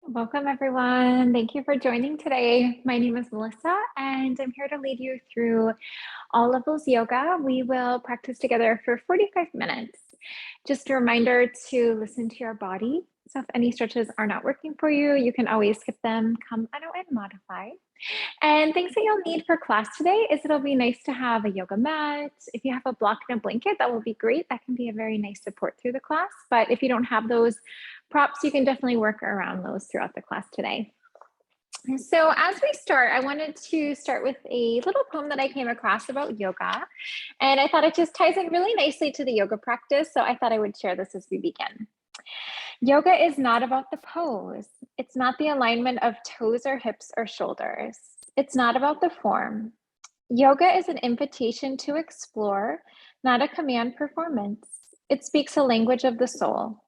Welcome, everyone. Thank you for joining today. My name is Melissa, and I'm here to lead you through all levels yoga. We will practice together for 45 minutes. Just a reminder to listen to your body. So if any stretches are not working for you, you can always skip them, come and modify. And things that you'll need for class today is it'll be nice to have a yoga mat. If you have a block and a blanket, that will be great. That can be a very nice support through the class. But if you don't have those props, you can definitely work around those throughout the class today. So as we start, I wanted to start with a little poem that I came across about yoga. And I thought it just ties in really nicely to the yoga practice. So I thought I would share this as we begin. Yoga is not about the pose. It's not the alignment of toes or hips or shoulders. It's not about the form. Yoga is an invitation to explore, not a command performance. It speaks a language of the soul.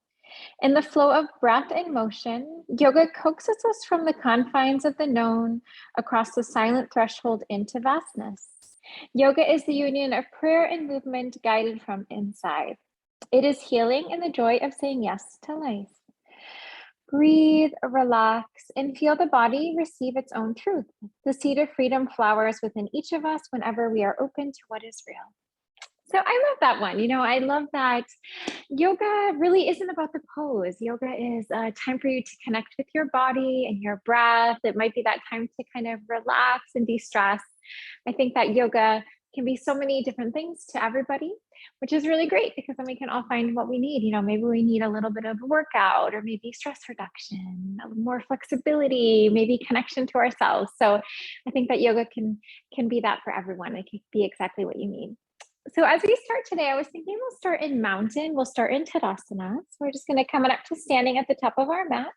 In the flow of breath and motion, yoga coaxes us from the confines of the known across the silent threshold into vastness. Yoga is the union of prayer and movement guided from inside. It is healing in the joy of saying yes to life. Breathe, relax, and feel the body receive its own truth. The seed of freedom flowers within each of us whenever we are open to what is real. So I love that one. I love that yoga really isn't about the pose. Yoga is a time for you to connect with your body and your breath. It might be that time to kind of relax and de-stress. I think that yoga can be so many different things to everybody, which is really great because then we can all find what we need. Maybe we need a little bit of a workout or maybe stress reduction, a little more flexibility, maybe connection to ourselves. So I think that yoga can be that for everyone. It can be exactly what you need. So as we start today, I was thinking we'll start in mountain. We'll start in Tadasana. So we're just going to come up to standing at the top of our mat.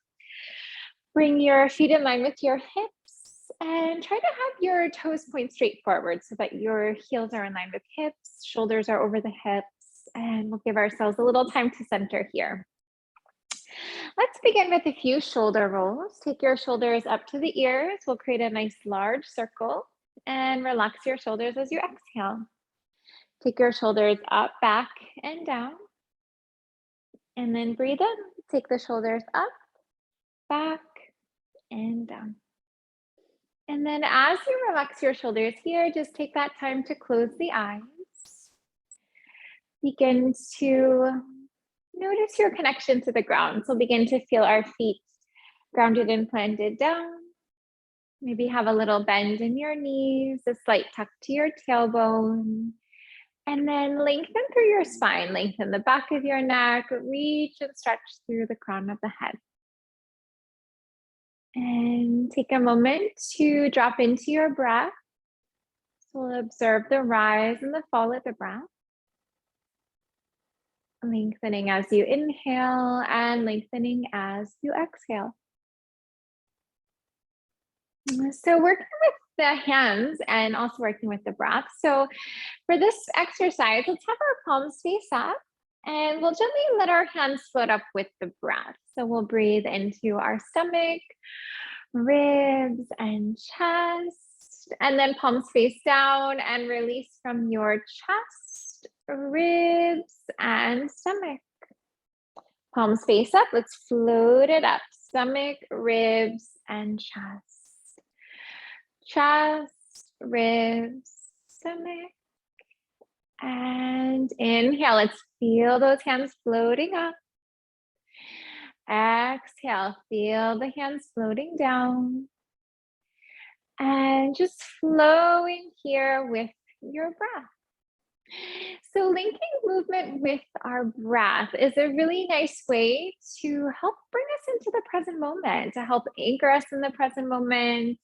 Bring your feet in line with your hips and try to have your toes point straight forward so that your heels are in line with hips, shoulders are over the hips, and we'll give ourselves a little time to center here. Let's begin with a few shoulder rolls. Take your shoulders up to the ears. We'll create a nice large circle and relax your shoulders as you exhale. Take your shoulders up, back, and down. And then breathe in. Take the shoulders up, back, and down. And then as you relax your shoulders here, just take that time to close the eyes. Begin to notice your connection to the ground. So begin to feel our feet grounded and planted down. Maybe have a little bend in your knees, a slight tuck to your tailbone. And then lengthen through your spine, lengthen the back of your neck, reach and stretch through the crown of the head. And take a moment to drop into your breath. So we'll observe the rise and the fall of the breath. Lengthening as you inhale and lengthening as you exhale. So working with the hands and also working with the breath. So for this exercise, let's have our palms face up and we'll gently let our hands float up with the breath. So we'll breathe into our stomach, ribs, and chest, and then palms face down and release from your chest, ribs, and stomach. Palms face up, let's float it up, stomach, ribs, and chest. Chest, ribs, stomach, and inhale. Let's feel those hands floating up. Exhale, feel the hands floating down. And just flowing here with your breath. So linking movement with our breath is a really nice way to help bring us into the present moment, to help anchor us in the present moment,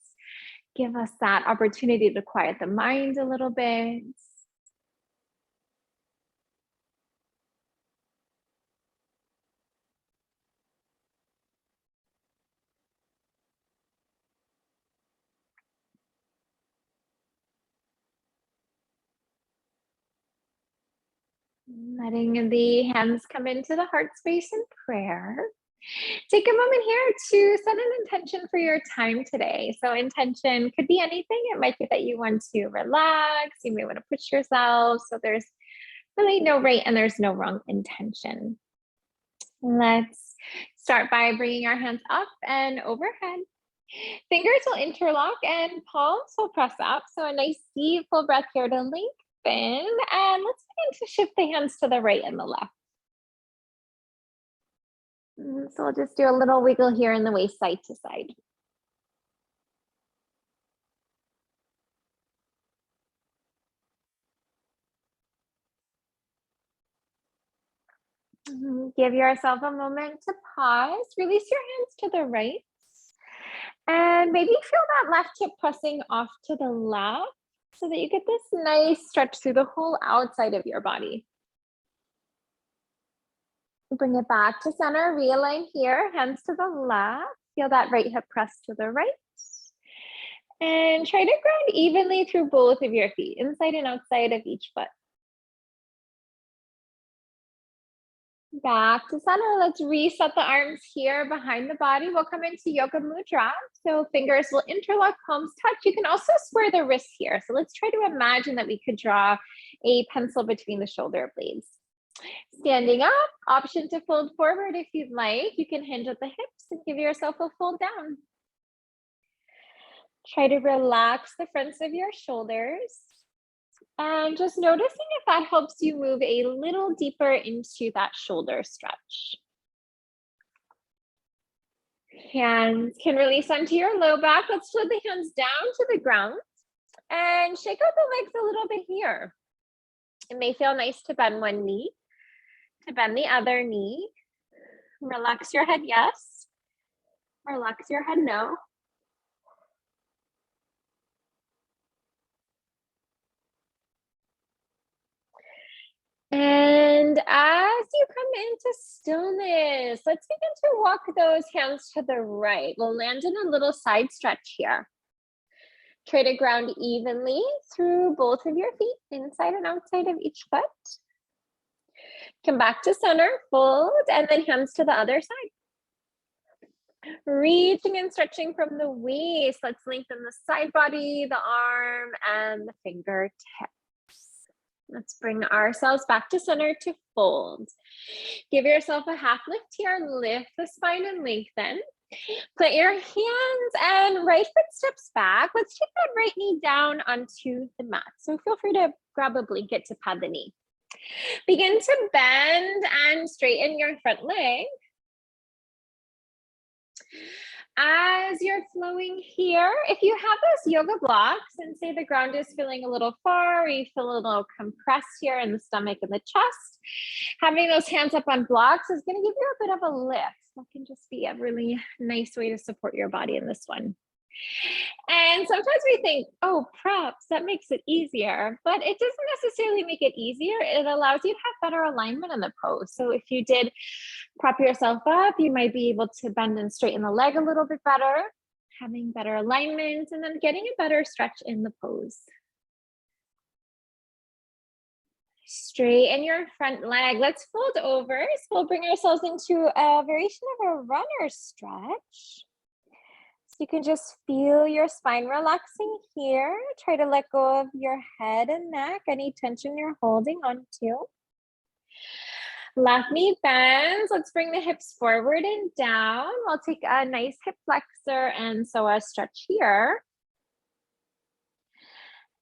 give us that opportunity to quiet the mind a little bit. Letting the hands come into the heart space in prayer. Take a moment here to set an intention for your time today. So intention could be anything. It might be that you want to relax. You may want to push yourself. So there's really no right and there's no wrong intention. Let's Start by bringing our hands up and overhead. Fingers will interlock and palms will press up. So a nice deep full breath here to lengthen. And let's begin to shift the hands to the right and the left. So we'll just do a little wiggle here in the waist side to side. Give yourself a moment to pause. Release your hands to the right. And maybe feel that left hip pressing off to the left so that you get this nice stretch through the whole outside of your body. Bring it back to center, realign here, hands to the left. Feel that right hip press to the right. And try to ground evenly through both of your feet, inside and outside of each foot. Back to center. Let's reset the arms here behind the body. We'll come into Yoga Mudra. So fingers will interlock, palms touch. You can also square the wrists here. So let's try to imagine that we could draw a pencil between the shoulder blades. Standing up, option to fold forward if you'd like. You can hinge at the hips and give yourself a fold down. Try to relax the fronts of your shoulders. And just noticing if that helps you move a little deeper into that shoulder stretch. Hands can release onto your low back. Let's float the hands down to the ground and shake out the legs a little bit here. It may feel nice to bend one knee, to bend the other knee. Relax your head, yes. Relax your head, no. And as you come into stillness, let's begin to walk those hands to the right. We'll land in a little side stretch here. Try to ground evenly through both of your feet, inside and outside of each foot. Come back to center, fold, and then hands to the other side. Reaching and stretching from the waist. Let's lengthen the side body, the arm, and the fingertips. Let's bring ourselves back to center to fold. Give yourself a half lift here. Lift the spine and lengthen. Put your hands and right foot steps back. Let's take that right knee down onto the mat. So feel free to grab a blanket to pad the knee. Begin to bend and straighten your front leg. As you're flowing here, if you have those yoga blocks and say the ground is feeling a little far, or you feel a little compressed here in the stomach and the chest, having those hands up on blocks is going to give you a bit of a lift. That can just be a really nice way to support your body in this one. And sometimes we think, oh, props, that makes it easier, but it doesn't necessarily make it easier. It allows you to have better alignment in the pose. So if you did prop yourself up, you might be able to bend and straighten the leg a little bit better, having better alignment, and then getting a better stretch in the pose. Straighten your front leg. Let's fold over. So we'll bring ourselves into a variation of a runner stretch. So you can just feel your spine relaxing here. Try to let go of your head and neck, any tension you're holding onto. Left knee bends. Let's bring the hips forward and down. We'll take a nice hip flexor and psoas stretch here.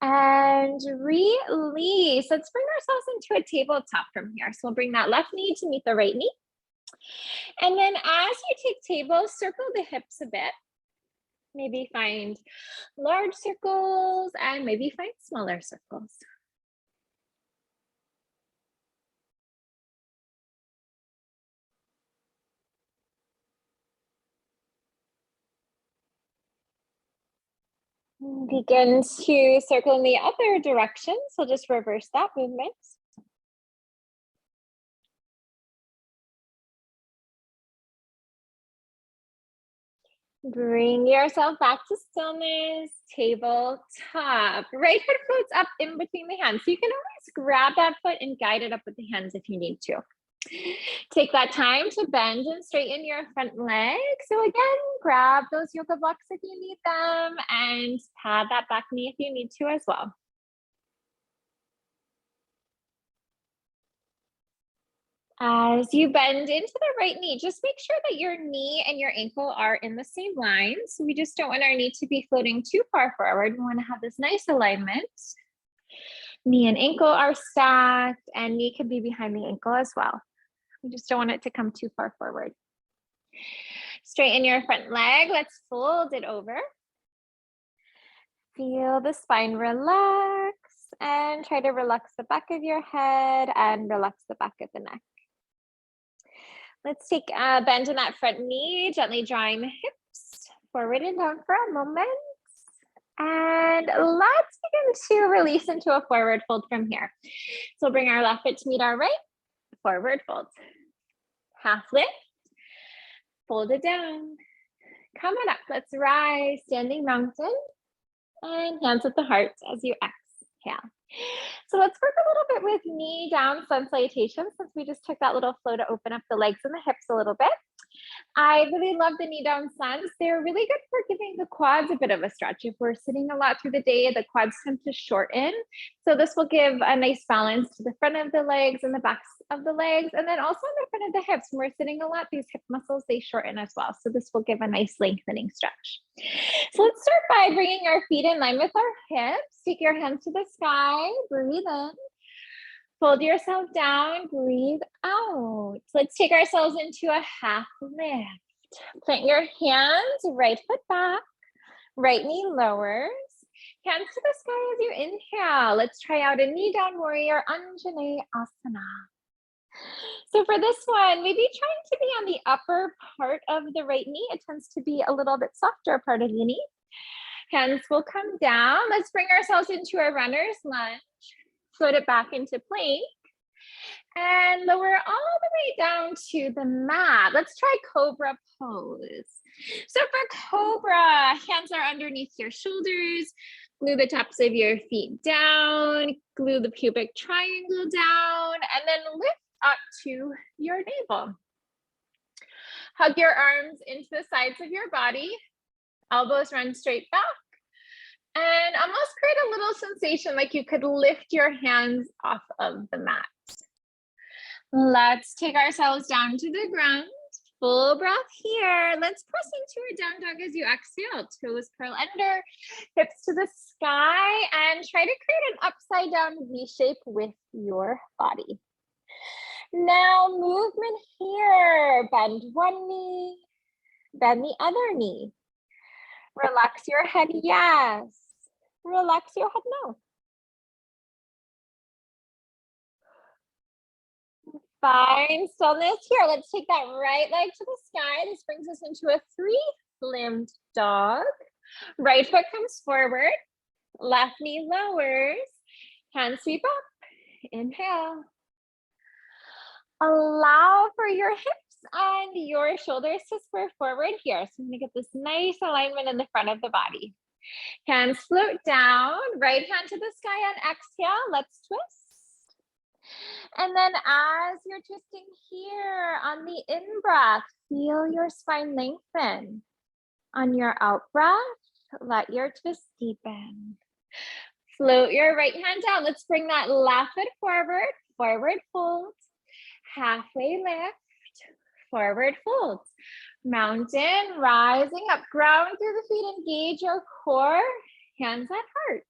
And release. Let's bring ourselves into a tabletop from here. So we'll bring that left knee to meet the right knee. And then as you take table, circle the hips a bit. Maybe find large circles and maybe find smaller circles. Begin to circle in the other direction. So just reverse that movement. Bring yourself back to stillness, tabletop. Right foot floats up in between the hands. So you can always grab that foot and guide it up with the hands if you need to. Take that time to bend and straighten your front leg. So again, grab those yoga blocks if you need them and pad that back knee if you need to as well. As you bend into the right knee, just make sure that your knee and your ankle are in the same line. So we just don't want our knee to be floating too far forward. We want to have this nice alignment. Knee and ankle are stacked, and knee can be behind the ankle as well. We just don't want it to come too far forward. Straighten your front leg. Let's fold it over. Feel the spine relax, and try to relax the back of your head and relax the back of the neck. Let's take a bend in that front knee, gently drawing the hips forward and down for a moment. And let's begin to release into a forward fold from here. So bring our left foot to meet our right, forward fold. Half lift, fold it down. Come on up, let's rise, standing mountain. And hands at the heart as you exhale. So let's work a little bit with knee down sun salutation, since we just took that little flow to open up the legs and the hips a little bit. I really love the knee down suns. They're really good for giving the quads a bit of a stretch. If we're sitting a lot through the day, the quads tend to shorten. So this will give a nice balance to the front of the legs and the backs of the legs, and then also in the front of the hips. When we're sitting a lot, these hip muscles, they shorten as well. So this will give a nice lengthening stretch. So let's start by bringing our feet in line with our hips. Take your hands to the sky, breathe in. Fold yourself down, breathe out. Let's take ourselves into a half lift. Plant your hands, right foot back, right knee lowers. Hands to the sky as you inhale. Let's try out a knee down warrior, Anjane Asana. So for this one, maybe trying to be on the upper part of the right knee. It tends to be a little bit softer part of the knee. Hands will come down. Let's bring ourselves into a runner's lunge. Float it back into plank. And lower all the way down to the mat. Let's try cobra pose. So for cobra, hands are underneath your shoulders. Glue the tops of your feet down. Glue the pubic triangle down. And then lift up to your navel. Hug your arms into the sides of your body. Elbows run straight back. And almost create a little sensation like you could lift your hands off of the mat. Let's take ourselves down to the ground. Full breath here. Let's press into a down dog as you exhale. Toes curl under, hips to the sky, and try to create an upside down V shape with your body. Now movement here. Bend one knee, bend the other knee. Relax your head, yes. Relax your head, no. Find stillness here. Let's take that right leg to the sky. This brings us into a three-limbed dog. Right foot comes forward. Left knee lowers. Hands sweep up. Inhale. Allow for your hips and your shoulders to square forward here. So I'm gonna get this nice alignment in the front of the body. Hands float down, right hand to the sky on exhale. Let's twist. And then as you're twisting here on the in-breath, feel your spine lengthen. On your out-breath, let your twist deepen. Float your right hand down. Let's bring that left foot forward, forward fold. Halfway lift, forward fold. Mountain, rising up, ground through the feet, engage your core, hands at heart.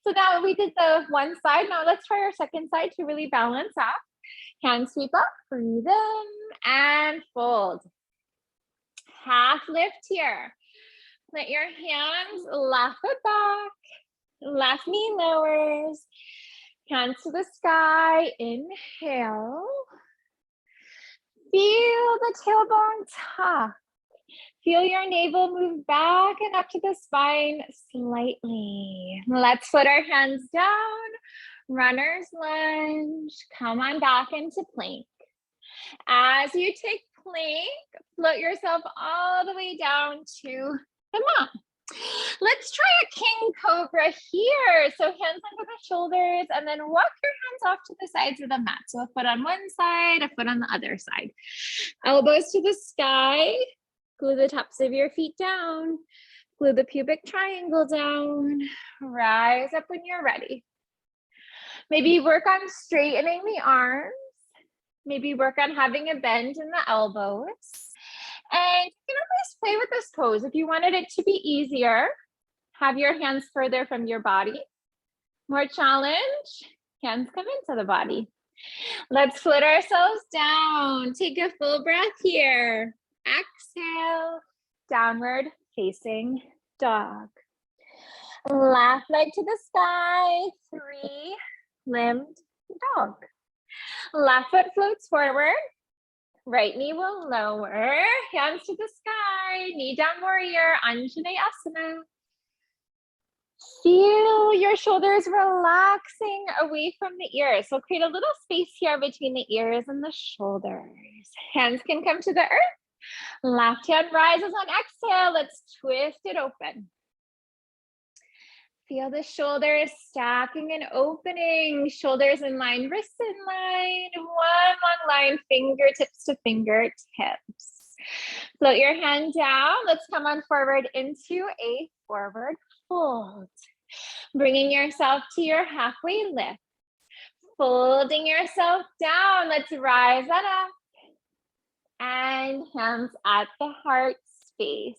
So now we did the one side. Now let's try our second side to really balance up. Hands sweep up, breathe in, and fold. Half lift here. Plant your hands, left foot back, left knee lowers. Hands to the sky, inhale. Feel the tailbone tuck. Feel your navel move back and up to the spine slightly. Let's put our hands down. Runner's lunge. Come on back into plank. As you take plank, float yourself all the way down to the mat. Let's try a king cobra here. So hands under the shoulders, and then walk your hands off to the sides of the mat. So a foot on one side, a foot on the other side. Elbows to the sky. Glue the tops of your feet down. Glue the pubic triangle down. Rise up when you're ready. Maybe work on straightening the arms. Maybe work on having a bend in the elbows. And you can always play with this pose. If you wanted it to be easier, have your hands further from your body. More challenge, hands come into the body. Let's float ourselves down. Take a full breath here. Exhale, downward facing dog. Left leg to the sky, 3-limbed dog. Left foot floats forward. Right knee will lower, hands to the sky, knee down warrior, Anjaneyasana. Feel your shoulders relaxing away from the ears. So create a little space here between the ears and the shoulders. Hands can come to the earth. Left hand rises on exhale. Let's twist it open. Feel the shoulders stacking and opening. Shoulders in line, wrists in line. One long line, fingertips to fingertips. Float your hand down. Let's come on forward into a forward fold. Bringing yourself to your halfway lift. Folding yourself down. Let's rise that up. And hands at the heart space.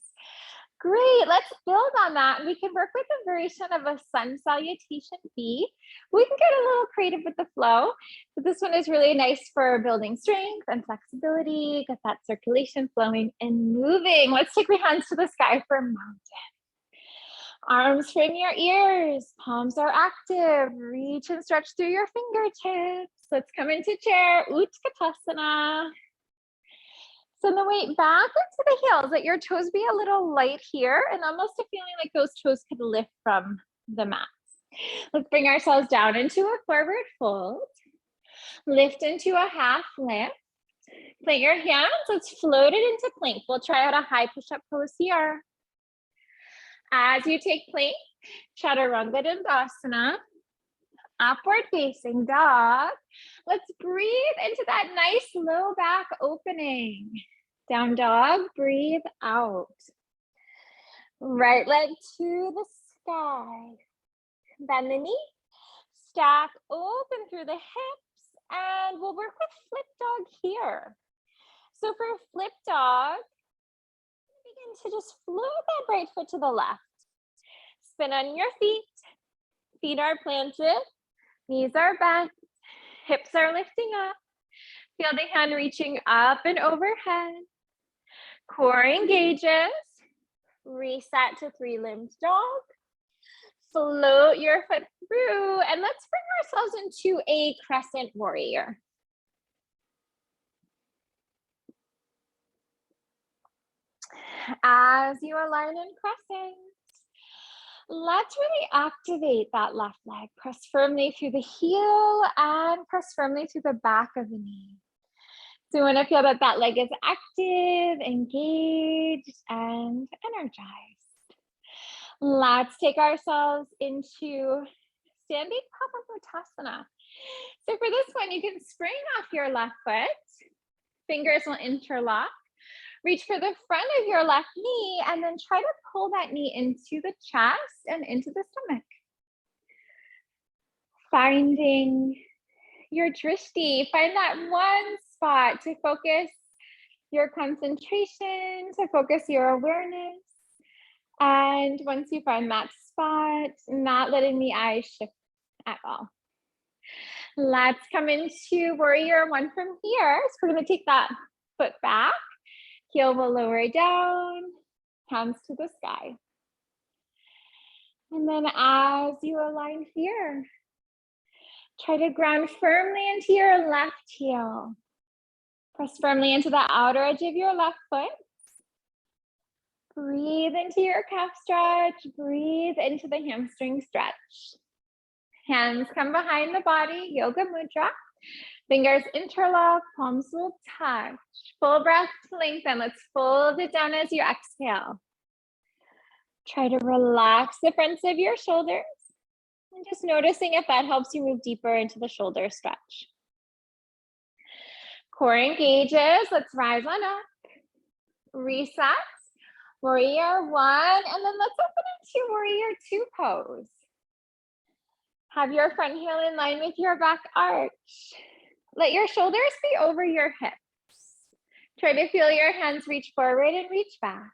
Great, let's build on that. We can work with a version of a sun salutation B. We can get a little creative with the flow, but this one is really nice for building strength and flexibility, get that circulation flowing and moving. Let's take our hands to the sky for mountain. Arms frame your ears, palms are active. Reach and stretch through your fingertips. Let's come into chair, Utkatasana. Send the weight back into the heels. Let your toes be a little light here and almost a feeling like those toes could lift from the mat. Let's bring ourselves down into a forward fold. Lift into a half lift. Plant your hands. Let's float it into plank. We'll try out a high push-up pose here. As you take plank, Chaturanga Dandasana, upward facing dog. Let's breathe into that nice low back opening. Down dog, breathe out. Right leg to the sky. Bend the knee, stack open through the hips, and we'll work with flip dog here. So for flip dog, begin to just float that right foot to the left. Spin on your feet, feet are planted, knees are bent, hips are lifting up. Feel the hand reaching up and overhead. Core engages. Reset to 3-limbed dog. Float your foot through, and let's bring ourselves into a crescent warrior. As you align in crescent, let's really activate that left leg. Press firmly through the heel and press firmly through the back of the knee. So we want to feel that that leg is active, engaged, and energized. Let's take ourselves into standing Papamotasana. So for this one, you can spring off your left foot. Fingers will interlock. Reach for the front of your left knee and then try to pull that knee into the chest and into the stomach. Finding your drishti, find that one spot to focus your concentration, to focus your awareness. And once you find that spot, not letting the eyes shift at all. Let's come into warrior one from here. So we're going to take that foot back, heel will lower down, hands to the sky. And then as you align here, try to ground firmly into your left heel. Press firmly into the outer edge of your left foot. Breathe into your calf stretch. Breathe into the hamstring stretch. Hands come behind the body, yoga mudra. Fingers interlock, palms will touch. Full breath to lengthen. Let's fold it down as you exhale. Try to relax the fronts of your shoulders. And just noticing if that helps you move deeper into the shoulder stretch. Core engages. Let's rise on up. Reset. Warrior one. And then let's open into warrior two pose. Have your front heel in line with your back arch. Let your shoulders be over your hips. Try to feel your hands reach forward and reach back.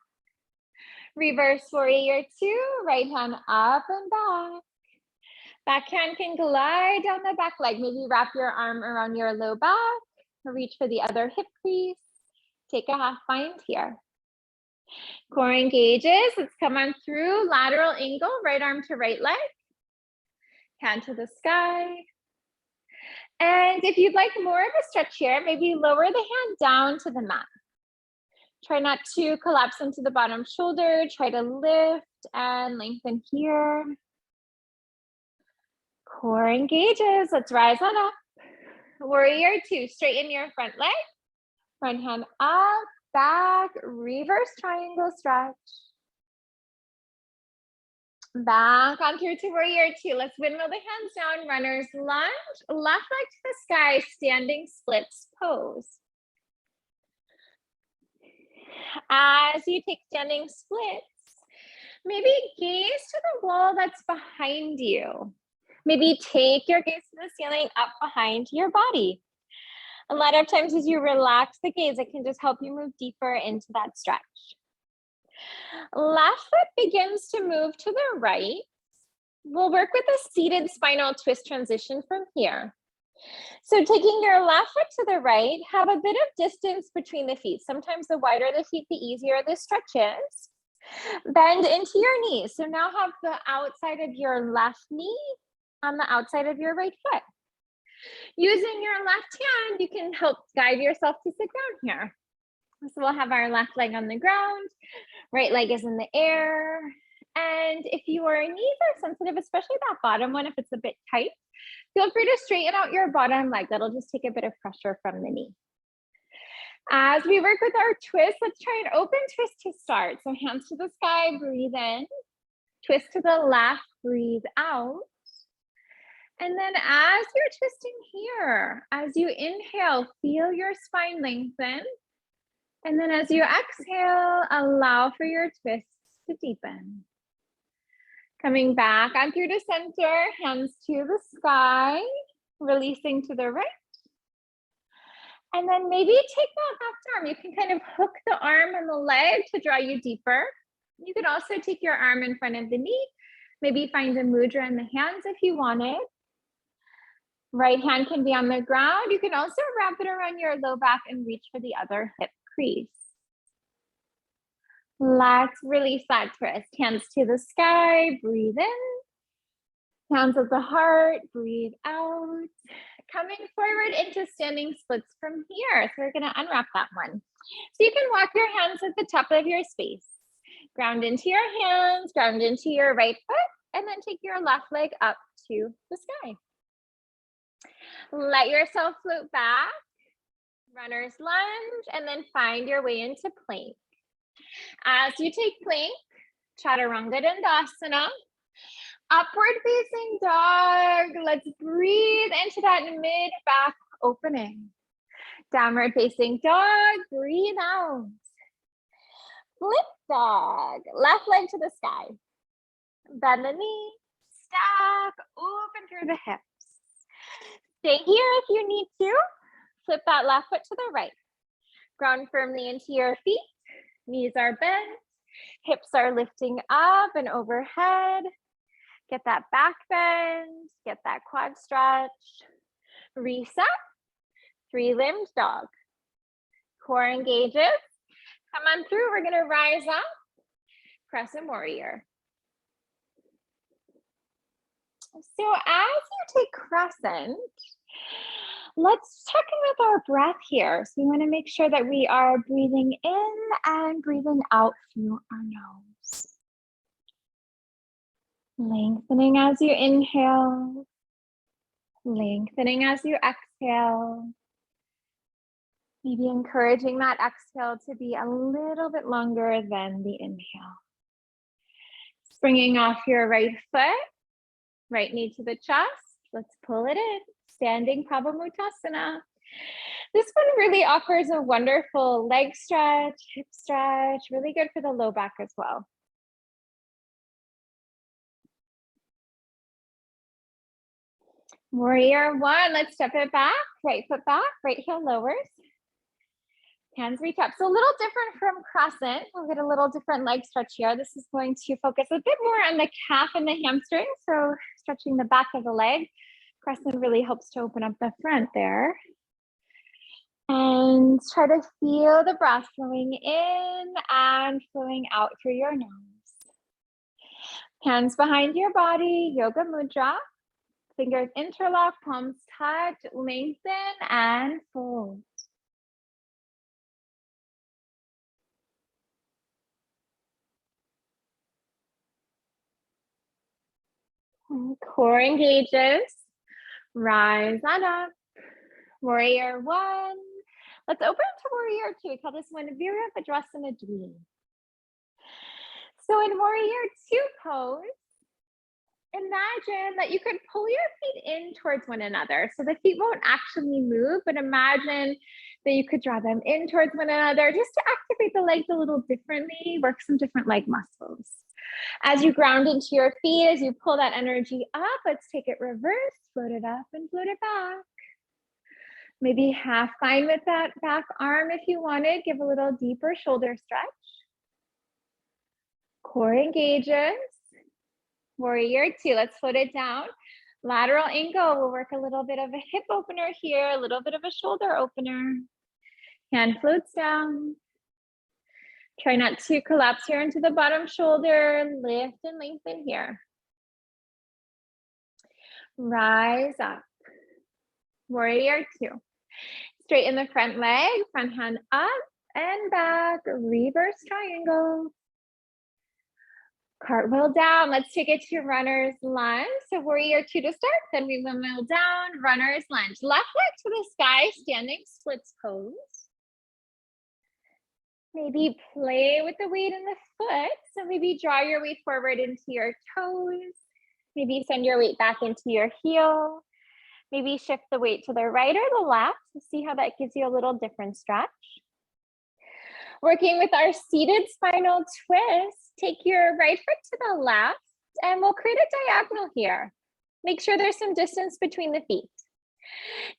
Reverse warrior two, right hand up and back. Back hand can glide down the back leg. Maybe wrap your arm around your low back. Reach for the other hip crease. Take a half bind here. Core engages. Let's come on through. Lateral angle, right arm to right leg. Hand to the sky. And if you'd like more of a stretch here, maybe lower the hand down to the mat. Try not to collapse into the bottom shoulder. Try to lift and lengthen here. Core engages. Let's rise on up. Warrior two, straighten your front leg. Front hand up, back, reverse triangle stretch. Back on through to warrior two. Let's windmill the hands down, runner's lunge, left leg to the sky, standing splits pose. As you take standing splits, maybe gaze to the wall that's behind you. Maybe take your gaze to the ceiling up behind your body. A lot of times as you relax the gaze, it can just help you move deeper into that stretch. Left foot begins to move to the right. We'll work with a seated spinal twist transition from here. So taking your left foot to the right, have a bit of distance between the feet. Sometimes the wider the feet, the easier the stretch is. Bend into your knees. So now have the outside of your left knee on the outside of your right foot. Using your left hand, you can help guide yourself to sit down here. So we'll have our left leg on the ground, right leg is in the air. And if your knees are sensitive, especially that bottom one, if it's a bit tight, feel free to straighten out your bottom leg. That'll just take a bit of pressure from the knee. As we work with our twist, let's try an open twist to start. So hands to the sky, breathe in. Twist to the left, breathe out. And then as you're twisting here, as you inhale, feel your spine lengthen. And then as you exhale, allow for your twists to deepen. Coming back on through to center, hands to the sky, releasing to the right. And then maybe take that left arm. You can kind of hook the arm and the leg to draw you deeper. You could also take your arm in front of the knee. Maybe find a mudra in the hands if you wanted. Right hand can be on the ground. You can also wrap it around your low back and reach for the other hip crease. Let's release that twist. Hands to the sky, breathe in. Hands at the heart, breathe out. Coming forward into standing splits from here. So we're gonna unwrap that one. So you can walk your hands at the top of your space. Ground into your hands, ground into your right foot, and then take your left leg up to the sky. Let yourself float back, runner's lunge, and then find your way into plank. As you take plank, chaturanga dandasana, upward facing dog. Let's breathe into that mid back opening. Downward facing dog, breathe out. Flip dog, left leg to the sky. Bend the knee, stack, open through the hips. Stay here if you need to. Flip that left foot to the right. Ground firmly into your feet. Knees are bent. Hips are lifting up and overhead. Get that back bend. Get that quad stretch. Reset. Three-limbed dog. Core engages. Come on through. We're going to rise up. Crescent warrior. So as you take crescent, let's check in with our breath here. So we want to make sure that we are breathing in and breathing out through our nose. Lengthening as you inhale, lengthening as you exhale. Maybe encouraging that exhale to be a little bit longer than the inhale. Springing off your right foot. Right knee to the chest. Let's pull it in. Standing Prabhamutasana. This one really offers a wonderful leg stretch, hip stretch, really good for the low back as well. Warrior one, let's step it back, right foot back, right heel lowers. Hands reach up. So a little different from crescent. We'll get a little different leg stretch here. This is going to focus a bit more on the calf and the hamstring. So stretching the back of the leg. Crescent really helps to open up the front there. And try to feel the breath flowing in and flowing out through your nose. Hands behind your body, yoga mudra. Fingers interlock, palms touch, lengthen and fold. Core engages. Rise on up. Warrior one. Let's open to warrior two. We call this one Virya Vajrasana Dvini. So in warrior two pose, imagine that you could pull your feet in towards one another. So the feet won't actually move, but imagine that you could draw them in towards one another just to activate the legs a little differently, work some different leg muscles. As you ground into your feet, as you pull that energy up, let's take it reverse, float it up and float it back. Maybe half bind with that back arm if you wanted. Give a little deeper shoulder stretch. Core engages. Warrior two, let's float it down. Lateral angle, we'll work a little bit of a hip opener here, a little bit of a shoulder opener. Hand floats down. Try not to collapse here into the bottom shoulder. Lift and lengthen here. Rise up. Warrior two. Straighten the front leg, front hand up and back, reverse triangle. Cartwheel down, let's take it to runner's lunge. So warrior two to start, then we windmill down, runner's lunge. Left leg to the sky, standing splits pose. Maybe play with the weight in the foot. So maybe draw your weight forward into your toes. Maybe send your weight back into your heel. Maybe shift the weight to the right or the left to see how that gives you a little different stretch. Working with our seated spinal twist, take your right foot to the left and we'll create a diagonal here. Make sure there's some distance between the feet.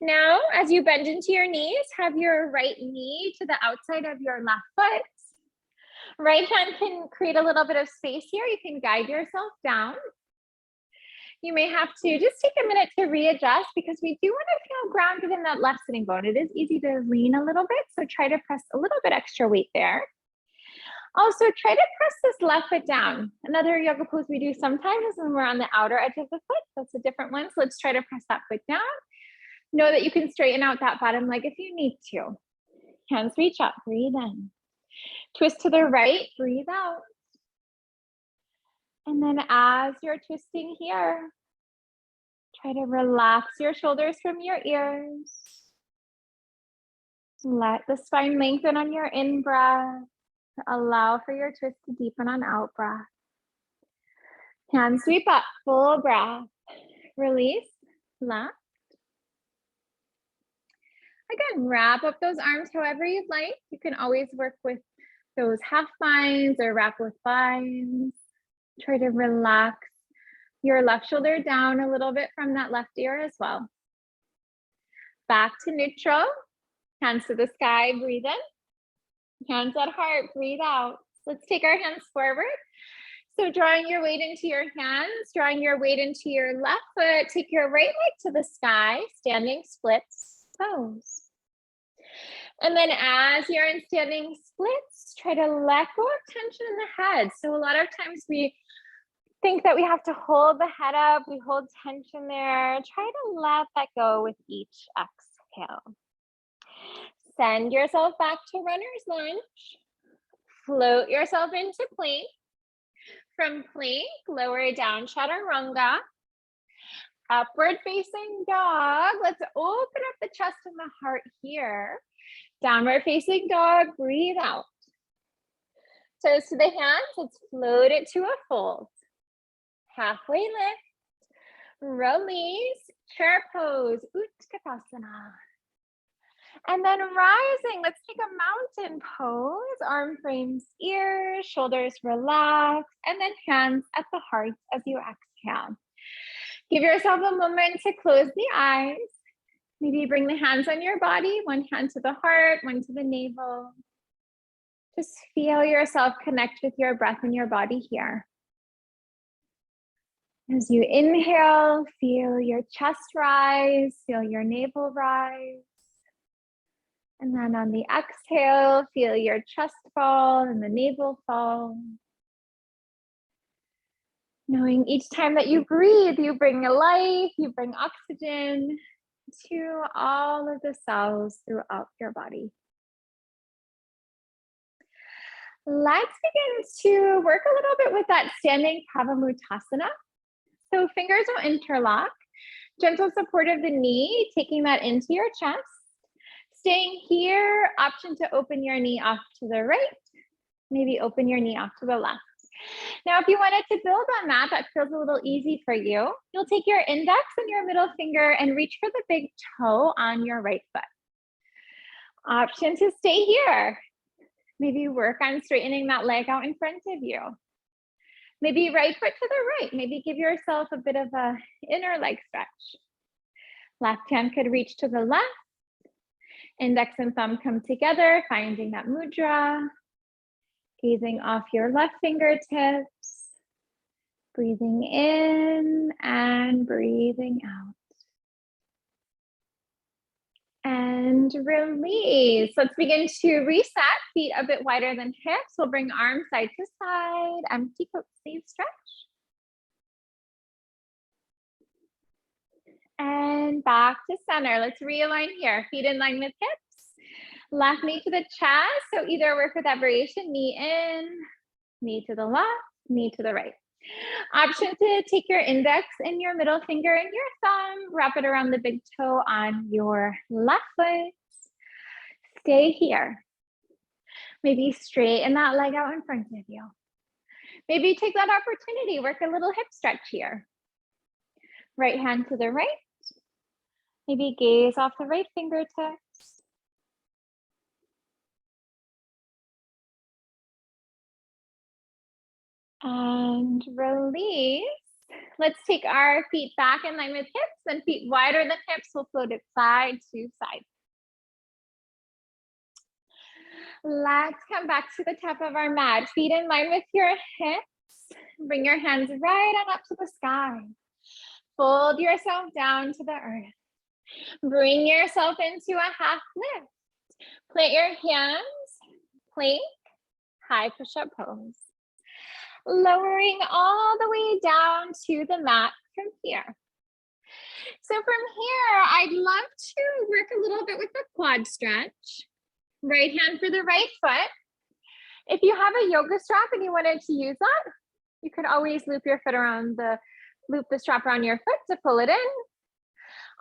Now, as you bend into your knees, have your right knee to the outside of your left foot. Right hand can create a little bit of space here. You can guide yourself down. You may have to just take a minute to readjust because we do want to feel grounded in that left sitting bone. It is easy to lean a little bit, so try to press a little bit extra weight there. Also, try to press this left foot down. Another yoga pose we do sometimes is when we're on the outer edge of the foot. That's a different one, so let's try to press that foot down. Know that you can straighten out that bottom leg if you need to. Hands reach up, breathe in. Twist to the right, breathe out. And then as you're twisting here, try to relax your shoulders from your ears. Let the spine lengthen on your in-breath. Allow for your twist to deepen on out-breath. Hands sweep up, full breath. Release, left. Again, wrap up those arms however you'd like. You can always work with those half binds or wrap with binds. Try to relax your left shoulder down a little bit from that left ear as well. Back to neutral. Hands to the sky, breathe in. Hands at heart, breathe out. Let's take our hands forward. So drawing your weight into your hands, drawing your weight into your left foot, take your right leg to the sky, standing splits pose. And then as you're in standing splits, try to let go of tension in the head. So a lot of times we think that we have to hold the head up, we hold tension there. Try to let that go with each exhale. Send yourself back to runner's lunge. Float yourself into plank. From plank, lower down chaturanga. Upward facing dog. Let's open up the chest and the heart here. Downward facing dog, breathe out. Toes to the hands, let's float it to a fold. Halfway lift, release, chair pose, Utkatasana. And then rising, let's take a mountain pose, arm frames, ears, shoulders relax, and then hands at the heart as you exhale. Give yourself a moment to close the eyes. Maybe bring the hands on your body, one hand to the heart, one to the navel. Just feel yourself connect with your breath and your body here. As you inhale, feel your chest rise, feel your navel rise. And then on the exhale, feel your chest fall and the navel fall. Knowing each time that you breathe, you bring life, you bring oxygen to all of the cells throughout your body. Let's begin to work a little bit with that standing Pavamutasana. So fingers will interlock, gentle support of the knee, taking that into your chest. Staying here, option to open your knee off to the right, maybe open your knee off to the left. Now, if you wanted to build on that feels a little easy for you, you'll take your index and your middle finger and reach for the big toe on your right foot. Option to stay here. Maybe work on straightening that leg out in front of you. Maybe right foot to the right. Maybe give yourself a bit of a inner leg stretch. Left hand could reach to the left. Index and thumb come together, finding that mudra. Gazing off your left fingertips. Breathing in and breathing out. And release. Let's begin to reset. Feet a bit wider than hips. We'll bring arms side to side. Empty coat sleeve stretch. And back to center. Let's realign here. Feet in line with hips. Left knee to the chest. So either work with that variation. Knee in, knee to the left, knee to the right. Option to take your index and your middle finger and your thumb, wrap it around the big toe on your left foot. Stay here. Maybe straighten that leg out in front of you. Maybe take that opportunity, work a little hip stretch here. Right hand to the right. Maybe gaze off the right fingertips. And release. Let's take our feet back in line with hips and feet wider than hips. We'll float it side to side. Let's come back to the top of our mat. Feet in line with your hips. Bring your hands right on up to the sky. Fold yourself down to the earth. Bring yourself into a half lift. Plant your hands, plank, high push-up pose. Lowering all the way down to the mat from here. So from here, I'd love to work a little bit with the quad stretch. Right hand for the right foot. If you have a yoga strap and you wanted to use that, you could always loop your foot around loop the strap around your foot to pull it in.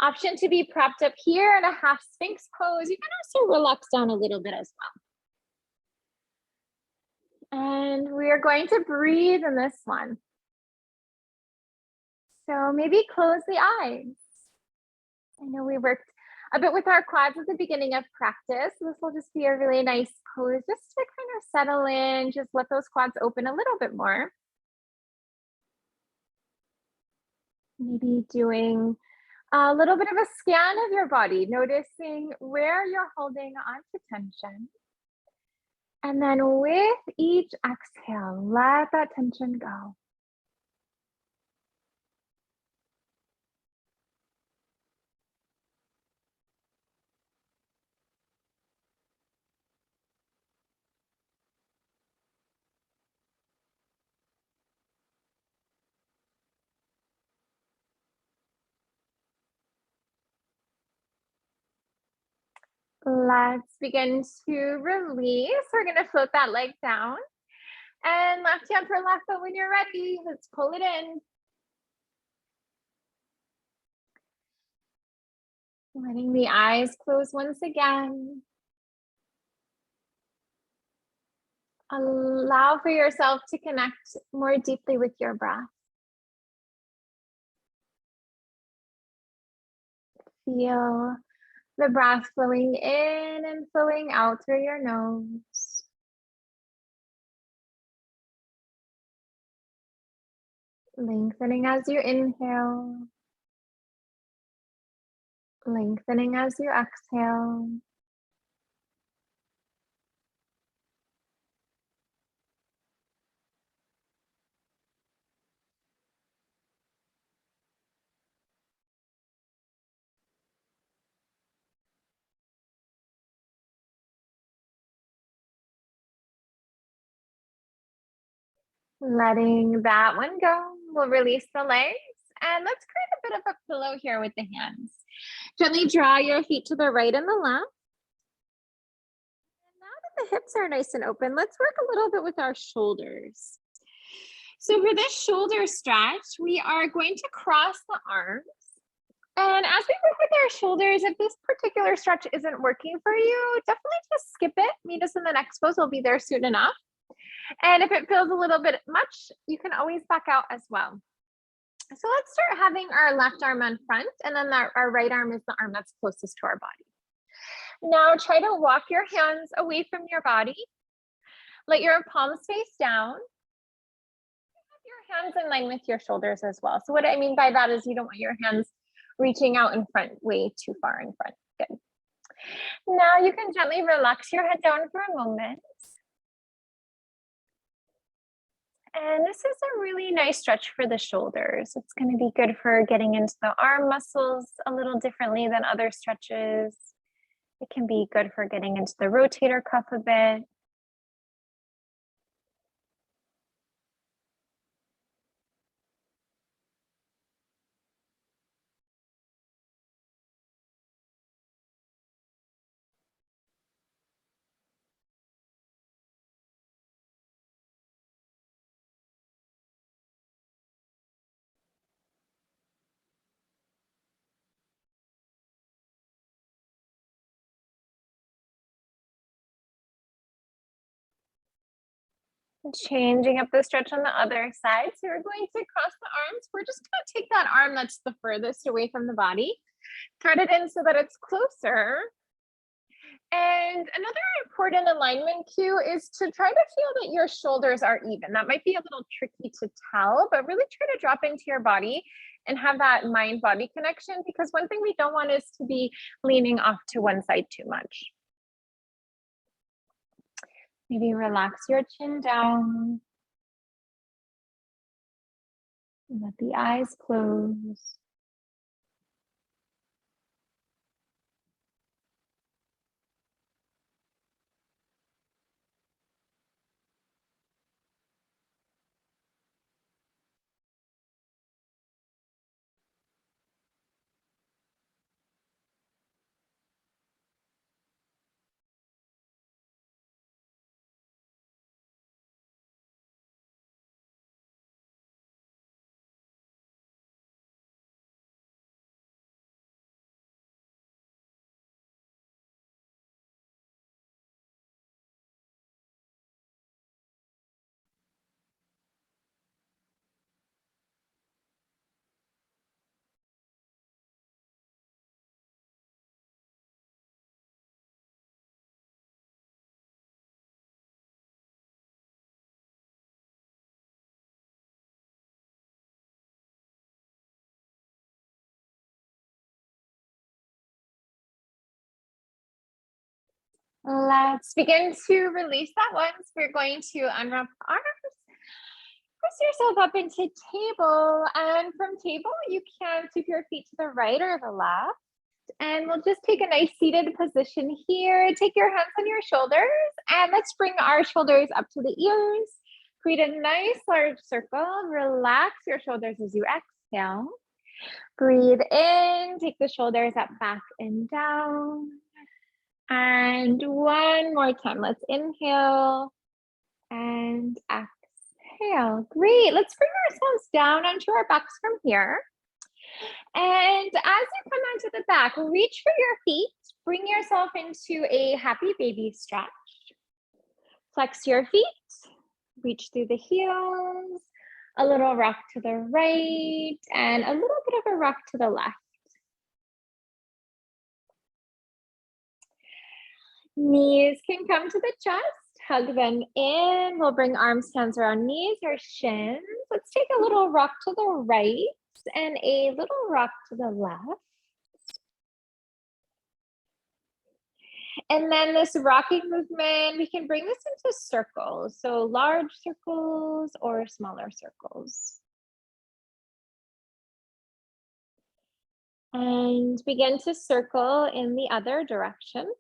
Option to be propped up here in a half sphinx pose. You can also relax down a little bit as well. And we are going to breathe in this one. So maybe close the eyes. I know we worked a bit with our quads at the beginning of practice. This will just be a really nice pose just to kind of settle in, just let those quads open a little bit more. Maybe doing a little bit of a scan of your body, noticing where you're holding onto tension. And then with each exhale, let that tension go. Let's begin to release. We're going to float that leg down. And left hand for left foot when you're ready. Let's pull it in. Letting the eyes close once again. Allow for yourself to connect more deeply with your breath. Feel the breath flowing in and flowing out through your nose. Lengthening as you inhale, Lengthening as you exhale. Letting that one go. We'll release the legs. And let's create a bit of a pillow here with the hands. Gently draw your feet to the right and the left. And now that the hips are nice and open, let's work a little bit with our shoulders. So for this shoulder stretch, we are going to cross the arms. And as we work with our shoulders, if this particular stretch isn't working for you, definitely just skip it. Meet us in the next pose. We'll be there soon enough. And if it feels a little bit much, you can always back out as well. So let's start having our left arm on front, and then our right arm is the arm that's closest to our body. Now try to walk your hands away from your body. Let your palms face down. Have your hands in line with your shoulders as well. So what I mean by that is you don't want your hands reaching out in front, way too far in front. Good. Now you can gently relax your head down for a moment. And this is a really nice stretch for the shoulders. It's going to be good for getting into the arm muscles a little differently than other stretches. It can be good for getting into the rotator cuff a bit. Changing up the stretch on the other side. So we're going to cross the arms. We're just going to take that arm that's the furthest away from the body, thread it in so that it's closer. And another important alignment cue is to try to feel that your shoulders are even. That might be a little tricky to tell, but really try to drop into your body and have that mind-body connection, because one thing we don't want is to be leaning off to one side too much. Maybe relax your chin down. And let the eyes close. Let's begin to release that once. We're going to unwrap the arms. Press yourself up into table. And from table, you can sweep your feet to the right or the left. And we'll just take a nice seated position here. Take your hands on your shoulders. And let's bring our shoulders up to the ears. Create a nice large circle. Relax your shoulders as you exhale. Breathe in. Take the shoulders up, back, and down. And one more time. Let's inhale and exhale. Great. Let's bring ourselves down onto our backs from here. And as you come onto the back, reach for your feet. Bring yourself into a happy baby stretch. Flex your feet. Reach through the heels. A little rock to the right and a little bit of a rock to the left. Knees can come to the chest, hug them in. We'll bring arms, hands around knees or shins. Let's take a little rock to the right and a little rock to the left. And then this rocking movement, we can bring this into circles. So large circles or smaller circles. And begin to circle in the other direction.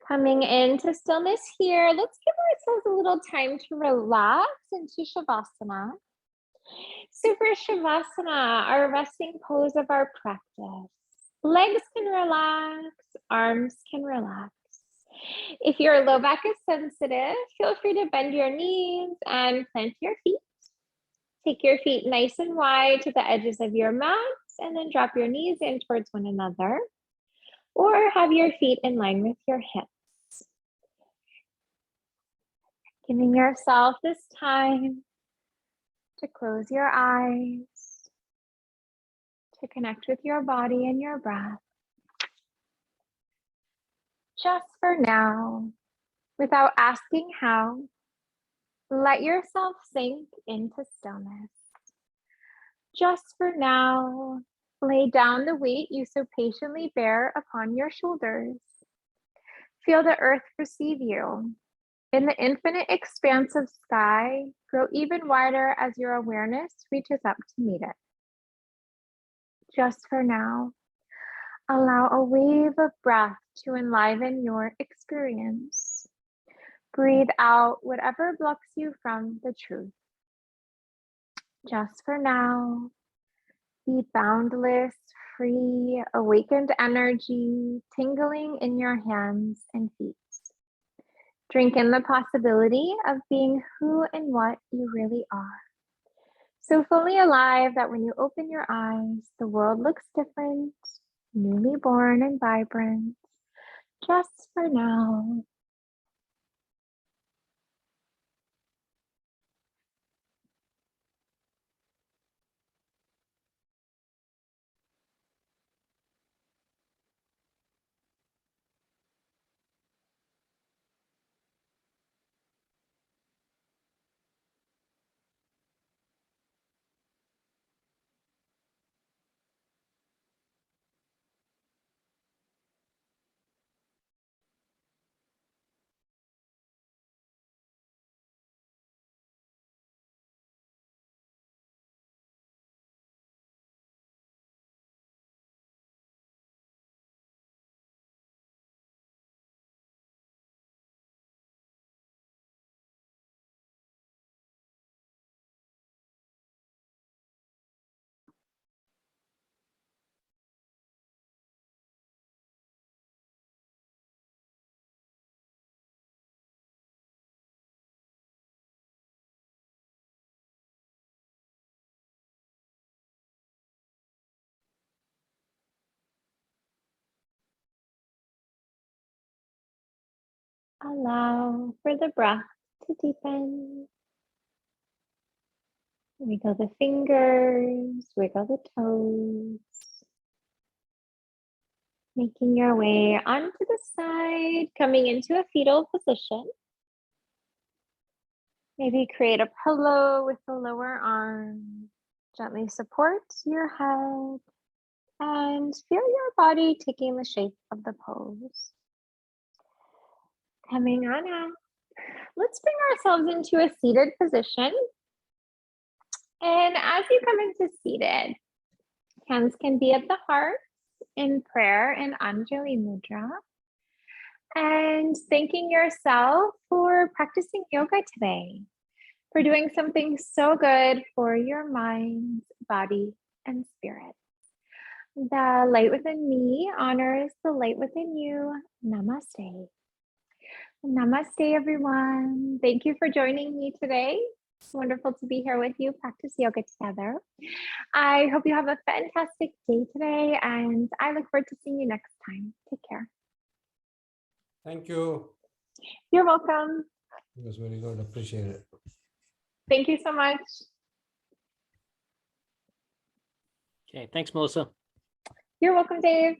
Coming into stillness here, let's give ourselves a little time to relax into Shavasana. So for Shavasana, our resting pose of our practice, legs can relax, arms can relax. If your low back is sensitive, feel free to bend your knees and plant your feet. Take your feet nice and wide to the edges of your mat and then drop your knees in towards one another, or have your feet in line with your hips. Giving yourself this time to close your eyes, to connect with your body and your breath. Just for now, without asking how, let yourself sink into stillness. Just for now, lay down the weight you so patiently bear upon your shoulders. Feel the earth receive you. In the infinite expanse of sky, grow even wider as your awareness reaches up to meet it. Just for now, allow a wave of breath to enliven your experience. Breathe out whatever blocks you from the truth. Just for now, be boundless, free, awakened energy tingling in your hands and feet. Drink in the possibility of being who and what you really are. So fully alive that when you open your eyes, the world looks different, newly born and vibrant. Just for now. Allow for the breath to deepen. Wiggle the fingers, wiggle the toes. Making your way onto the side, coming into a fetal position. Maybe create a pillow with the lower arm. Gently support your head and feel your body taking the shape of the pose. Coming on out. Let's bring ourselves into a seated position. And as you come into seated, hands can be at the heart in prayer in Anjali Mudra. And thanking yourself for practicing yoga today, for doing something so good for your mind, body, and spirit. The light within me honors the light within you. Namaste. Namaste, everyone. Thank you for joining me today. It's wonderful to be here with you, practice yoga together. I hope you have a fantastic day today, and I look forward to seeing you next time. Take care. Thank you. You're welcome. It was very good. Appreciate it. Thank you so much. Okay, thanks, Melissa. You're welcome, Dave.